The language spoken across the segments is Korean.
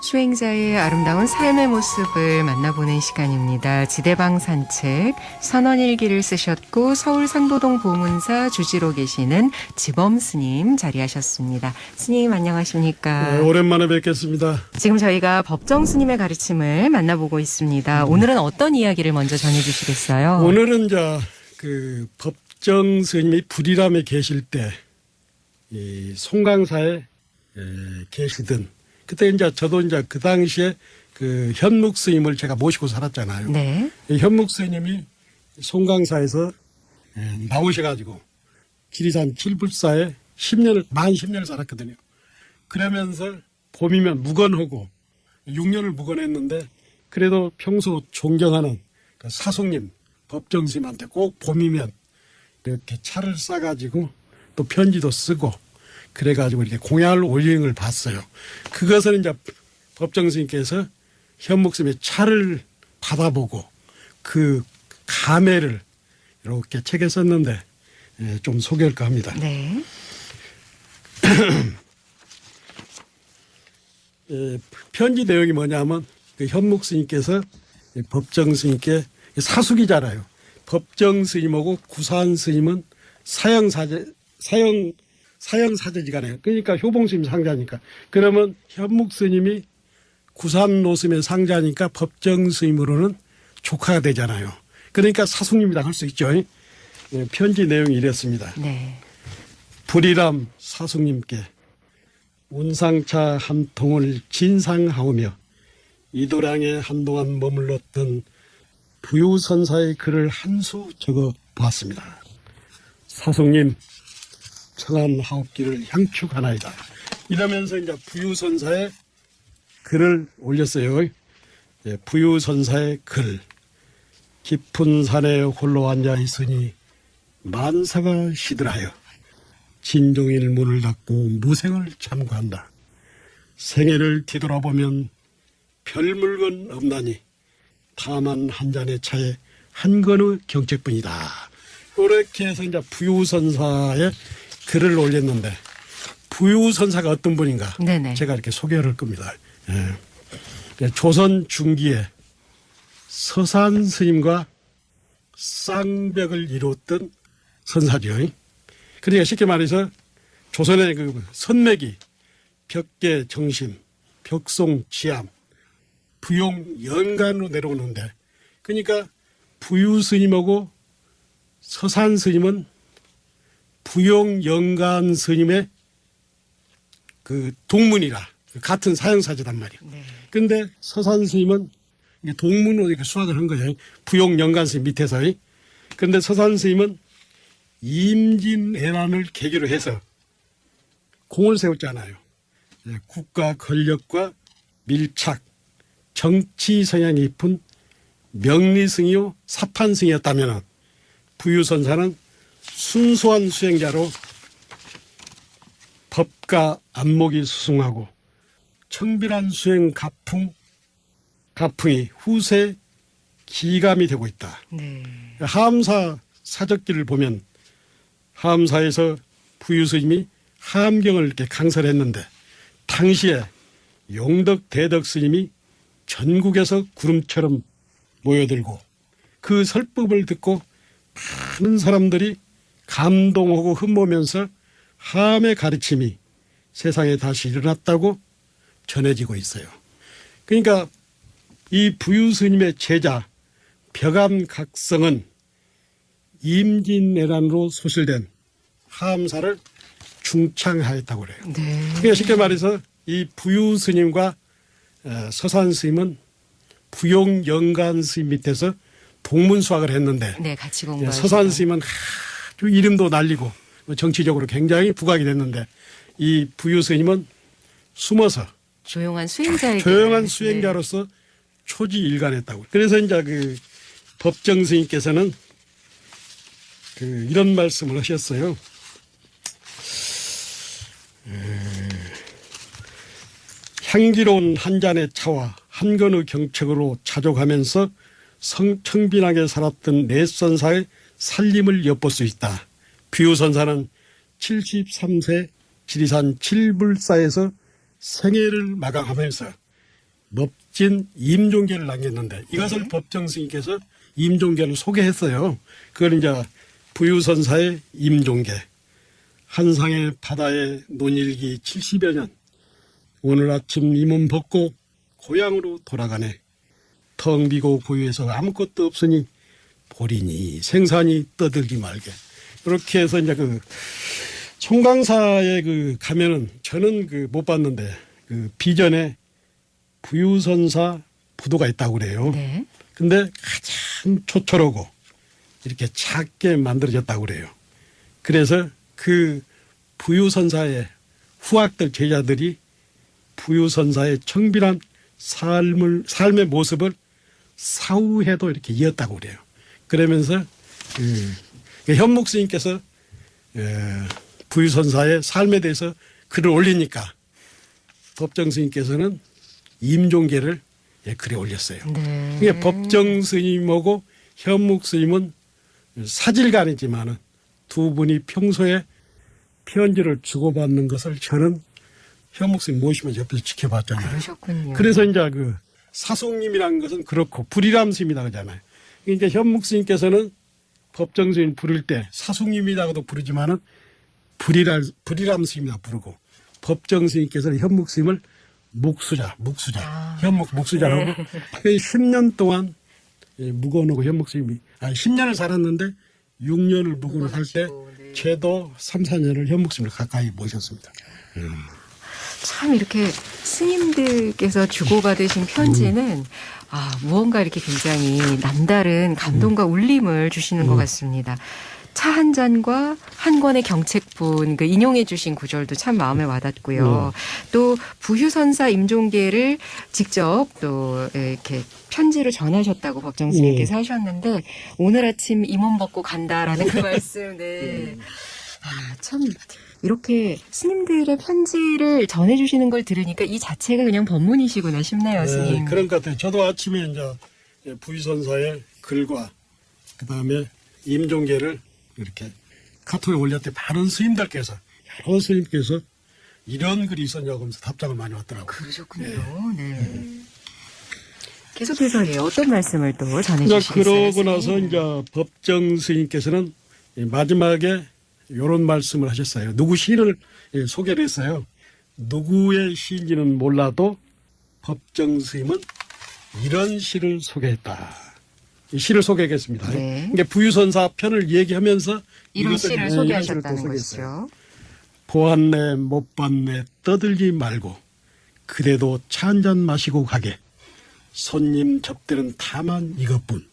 수행자의 아름다운 삶의 모습을 만나보는 시간입니다. 지대방 산책, 선원일기를 쓰셨고 서울 상도동 보문사 주지로 계시는 지범 스님 자리하셨습니다. 스님 안녕하십니까? 네, 오랜만에 뵙겠습니다. 지금 저희가 법정 스님의 가르침을 만나보고 있습니다. 오늘은 어떤 이야기를 먼저 전해주시겠어요? 오늘은 이제 그 법정 스님이 불이람에 계실 때 이 송강사에 계시던 그때 이제 저도 이제 그 당시에 그 현묵 스님을 제가 모시고 살았잖아요. 네. 현묵 스님이 송강사에서 나오셔가지고 지리산 칠불사에 만 10년을 살았거든요. 그러면서 봄이면 묵언하고 6년을 묵언했는데 그래도 평소 존경하는 그 사숙님 법정 스님한테 꼭 봄이면 이렇게 차를 싸가지고 또 편지도 쓰고 그래가지고 이렇게 공양을 올리는 걸 봤어요. 그것을 이제 법정 스님께서 현묵 스님의 차를 받아보고 그 감회를 이렇게 책에 썼는데 좀 소개할까 합니다. 네. 편지 내용이 뭐냐면 그 현묵 스님께서 법정 스님께 사숙이잖아요. 법정 스님하고 구산 스님은 사형사제지간해요. 그러니까 효봉 스님 상자니까. 그러면 현묵 스님이 구산 노스의 상자니까 법정 스님으로는 조카가 되잖아요. 그러니까 사숙님이라 할 수 있죠. 편지 내용이 이랬습니다. 네. 불이람 사숙님께 운상차 한 통을 진상하오며 이도량에 한동안 머물렀던 부유선사의 글을 한 수 적어 보았습니다. 사숙님 청한 하옵기를 향축하나이다. 이러면서 이제 부유선사의 글을 올렸어요. 부유선사의 글. 깊은 산에 홀로 앉아 있으니 만사가 시들하여 진종일 문을 닫고 무생을 참고한다. 생애를 뒤돌아보면 별 물건 없나니 다만 한 잔의 차에 한 건의 경책뿐이다. 그렇게 해서 이제 부유선사의 글을 올렸는데 부유선사가 어떤 분인가? 네네. 제가 이렇게 소개를 할 겁니다. 조선 중기에 서산 스님과 쌍벽을 이뤘던 선사죠. 그러니까 쉽게 말해서 조선의 그 선맥이 벽계 정심, 벽송 지암, 부용 연간으로 내려오는데 그러니까 부유 스님하고 서산 스님은 부용 연간 스님의 그 동문이라 같은 사형사제단 말이에요. 네. 그런데 서산 스님은 동문으로 이렇게 수학을 한 거예요. 부용 연간 스님 밑에서. 그런데 서산 스님은 임진애란을 계기로 해서 공을 세웠잖아요. 국가 권력과 밀착, 정치 성향이 깊은 명리승이요 사판승이었다면 부유선사는 순수한 수행자로 법과 안목이 수승하고 청빈한 수행 가풍이 후세 기감이 되고 있다. 네. 하암사 사적기를 보면 하암사에서 부유스님이 하암경을 이렇게 강설했는데 당시에 용덕 대덕 스님이 전국에서 구름처럼 모여들고 그 설법을 듣고 많은 사람들이 감동하고 흠모면서 하암의 가르침이 세상에 다시 일어났다고 전해지고 있어요. 그러니까 이 부유스님의 제자 벽암각성은 임진애란으로 소실된 하암사를 중창하였다고 그래요. 네. 그러니까 쉽게 말해서 이 부유스님과 서산 스님은 부용연간 스님 밑에서 동문수학을 했는데 네, 같이 공부하시고. 서산 스님은 아주 이름도 날리고 정치적으로 굉장히 부각이 됐는데 이 부유 스님은 숨어서 조용한 수행자에게. 조용한 수행자로서 초지일관했다고. 그래서 이제 그 법정 스님께서는 그 이런 말씀을 하셨어요. 향기로운 한 잔의 차와 한 건의 경책으로 자족하면서 청빈하게 살았던 넷선사의 살림을 엿볼 수 있다. 부유선사는 73세 지리산 칠불사에서 생애를 마감하면서 멋진 임종계를 남겼는데 이것을 법정 스님께서 임종계를 소개했어요. 그걸 이제 부유선사의 임종계. 한상의 바다에 논일기 70여 년. 오늘 아침 이 몸 벗고 고향으로 돌아가네. 텅 비고 고유해서 아무것도 없으니 보리니 생산이 떠들기 말게. 이렇게 해서 이제 그 총강사에 그 가면은 저는 그 못 봤는데 그 비전에 부유선사 부도가 있다고 그래요. 네. 근데 가장 초촐하고 이렇게 작게 만들어졌다고 그래요. 그래서 그 부유선사의 후학들 제자들이 부유선사의 청빈한 삶의 모습을 사후에도 이렇게 이었다고 그래요. 그러면서 현묵 스님께서 부유선사의 삶에 대해서 글을 올리니까 법정 스님께서는 임종계를 글에 올렸어요. 네. 이게 법정 스님하고 현묵 스님은 사질간이지만은 두 분이 평소에 편지를 주고받는 것을 저는 현묵 스님 모시면서 옆에서 지켜봤잖아요. 그러셨군요. 그래서 이제 그 사숙님이라는 것은 그렇고 불이람 스님이다 그러잖아요. 그러니까 현묵 스님께서는 법정 스님 부를 때 사숙님이라고도 부르지만은 불이람 스님이라 부르고 법정 스님께서는 현묵 스님을 묵수자, 현묵 묵수자라고 10년 동안 묵어놓고 현묵 스님이 10년을 살았는데 6년을 묵어놓고 살 때 네. 제도 3, 4년을 현묵 스님을 가까이 모셨습니다. 참 이렇게 스님들께서 주고받으신 편지는 무언가 이렇게 굉장히 남다른 감동과 울림을 주시는 것 같습니다. 차 한 잔과 한 권의 경책분 그 인용해 주신 구절도 참 마음에 와닿고요. 또 부유선사 임종계를 직접 또 이렇게 편지를 전하셨다고 법정 스님께서 하셨는데 오늘 아침 이 몸 벗고 간다라는 그 말씀. 네. 참 이렇게 스님들의 편지를 전해주시는 걸 들으니까 이 자체가 그냥 법문이시구나 싶네요, 스님. 그런 것 같아요. 저도 아침에 이제 부유선사의 글과 그 다음에 임종계를 이렇게 카톡에 올렸더니 많은 스님들께서 여러 스님께서 이런 글이 있었냐고 하면서 답장을 많이 왔더라고요. 그러셨군요. 네. 계속해서 어떤 말씀을 또 이제 전해주시겠어요? 그러고 나서 이제 법정 스님께서는 마지막에 이런 말씀을 하셨어요. 누구 시를 소개를 했어요. 누구의 시인지는 몰라도 법정 스님은 이런 시를 소개했다. 이 시를 소개하겠습니다. 네. 이게 부유선사 편을 얘기하면서 이런 이것을, 시를 이런 소개하셨다는 시를 또 소개했어요. 것이죠. 보았네 못 봤네 떠들지 말고 그래도 차 한잔 마시고 가게. 손님 접대는 다만 이것뿐.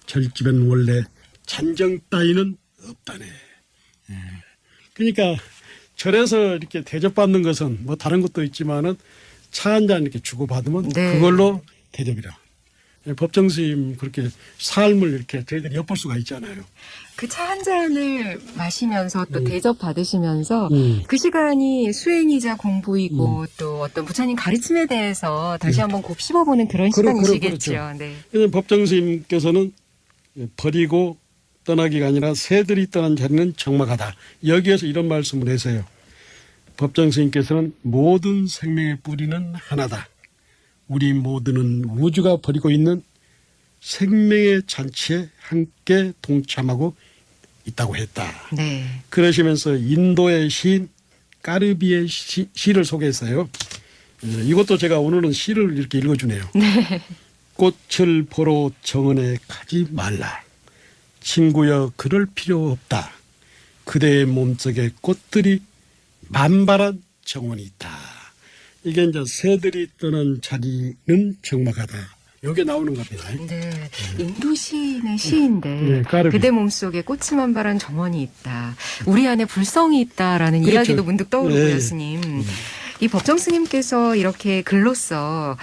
절집엔 원래 잔정 따위는 없다네. 그러니까 절에서 이렇게 대접받는 것은 뭐 다른 것도 있지만은 차 한 잔 이렇게 주고받으면 네. 그걸로 대접이라. 법정 스님 그렇게 삶을 이렇게 저희들이 엿볼 수가 있잖아요. 그 차 한 잔을 마시면서 또 대접 받으시면서 그 시간이 수행이자 공부이고 또 어떤 부처님 가르침에 대해서 다시 한번 곱씹어보는 그런 시간이시겠죠. 그렇죠. 네. 그래서 법정 스님께서는 버리고 떠나기가 아니라 새들이 떠난 자리는 적막하다. 여기에서 이런 말씀을 해서요. 법정 스님께서는 모든 생명의 뿌리는 하나다. 우리 모두는 우주가 벌이고 있는 생명의 잔치에 함께 동참하고 있다고 했다. 네. 그러시면서 인도의 시인 까르비의 시를 소개했어요. 이것도 제가 오늘은 시를 이렇게 읽어주네요. 꽃을 보러 정원에 가지 말라. 친구여 그럴 필요 없다. 그대의 몸속에 꽃들이 만발한 정원이 있다. 이게 이제 새들이 떠난 자리는 적막하다. 여기에 나오는 겁니다. 네, 인도 시인의 시인데 네, 까르비. 그대 몸속에 꽃이 만발한 정원이 있다. 우리 안에 불성이 있다라는 그렇죠. 이야기도 문득 떠오르고요, 네. 스님. 이 법정 스님께서 이렇게 글로써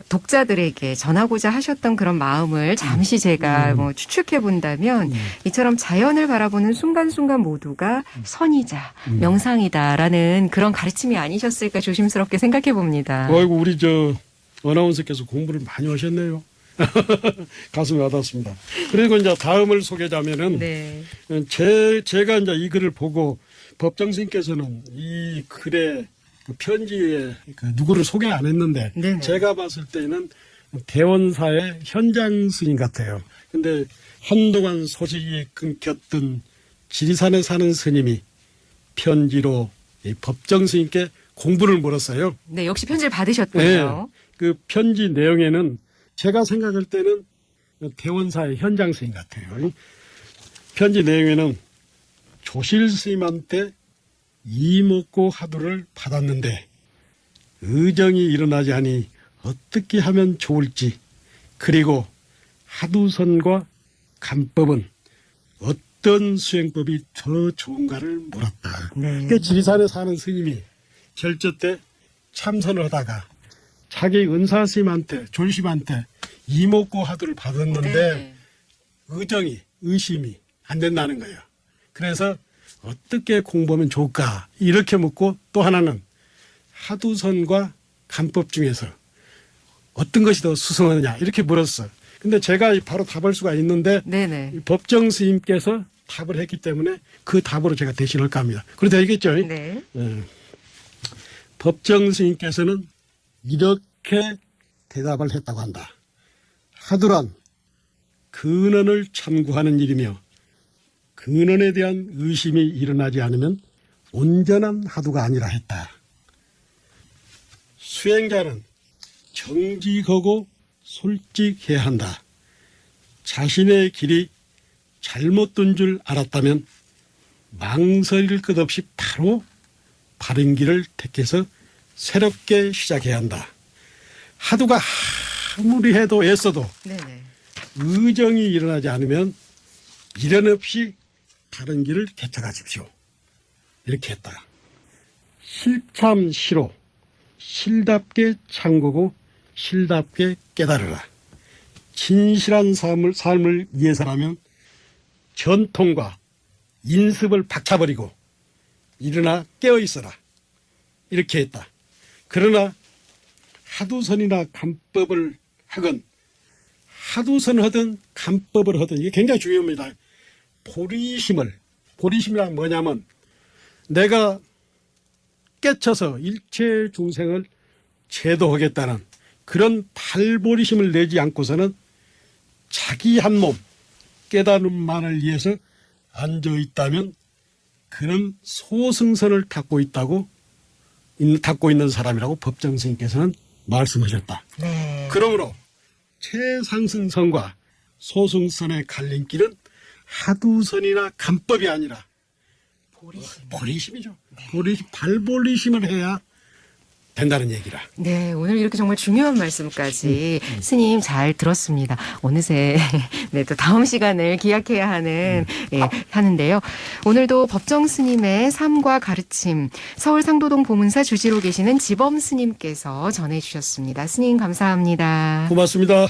독자들에게 전하고자 하셨던 그런 마음을 잠시 제가 뭐 추측해 본다면 이처럼 자연을 바라보는 순간순간 모두가 선이자 명상이다라는 그런 가르침이 아니셨을까 조심스럽게 생각해 봅니다. 아이고 우리 저 어나운서께서 공부를 많이 하셨네요. 가슴이 와닿습니다. 그리고 이제 다음을 소개하자면은 네. 제가 이제 이 글을 보고 법정 스님께서는 이 글의 그 편지에 누구를 소개 안 했는데 네네. 제가 봤을 때는 대원사의 현장 스님 같아요. 근데 한동안 소식이 끊겼던 지리산에 사는 스님이 편지로 이 법정 스님께 공부를 물었어요. 네, 역시 편지를 받으셨군요. 그 편지 내용에는 제가 생각할 때는 대원사의 현장 스님 같아요. 편지 내용에는 조실 스님한테 이목고 하두를 받았는데 의정이 일어나지 않으니 어떻게 하면 좋을지, 그리고 하두선과 간법은 어떤 수행법이 더 좋은가를 물었다. 네. 그러니까 지리산에 사는 스님이 결제 때 참선을 하다가 자기 은사 스님한테, 졸심한테 이목고 하두를 받았는데 네. 의심이 안 된다는 거예요. 그래서 어떻게 공부하면 좋을까? 이렇게 묻고, 또 하나는 하두선과 간법 중에서 어떤 것이 더 수승하느냐 이렇게 물었어. 근데 제가 바로 답할 수가 있는데 네네. 법정 스님께서 답을 했기 때문에 그 답으로 제가 대신할까 합니다. 그래도 되겠죠? 네. 법정 스님께서는 이렇게 대답을 했다고 한다. 하두란 근원을 참고하는 일이며 근원에 대한 의심이 일어나지 않으면 온전한 하두가 아니라 했다. 수행자는 정직하고 솔직해야 한다. 자신의 길이 잘못된 줄 알았다면 망설일 것 없이 바로 바른 길을 택해서 새롭게 시작해야 한다. 하두가 아무리 해도 애써도 네네. 의정이 일어나지 않으면 미련 없이 다른 길을 개척하십시오. 이렇게 했다. 실참시로 실답게 참고고 실답게 깨달으라. 진실한 삶을 위해서라면 전통과 인습을 박차버리고 일어나 깨어있어라. 이렇게 했다. 그러나 하두선이나 간법을 하건 하두선 하든 간법을 하든 이게 굉장히 중요합니다. 보리심이란 뭐냐면 내가 깨쳐서 일체 중생을 제도하겠다는 그런 발보리심을 내지 않고서는 자기 한 몸 깨달음만을 위해서 앉아있다면 그는 소승선을 닦고 있는 사람이라고 법정 스님께서는 말씀하셨다. 네. 그러므로 최상승선과 소승선의 갈림길은 하두선이나 간법이 아니라 보리심이죠. 발보리심을 해야 된다는 얘기라. 네, 오늘 이렇게 정말 중요한 말씀까지 스님 잘 들었습니다. 어느새 네, 또 다음 시간을 기약해야 하는데요. 오늘도 법정 스님의 삶과 가르침, 서울 상도동 보문사 주지로 계시는 지범 스님께서 전해주셨습니다. 스님 감사합니다. 고맙습니다.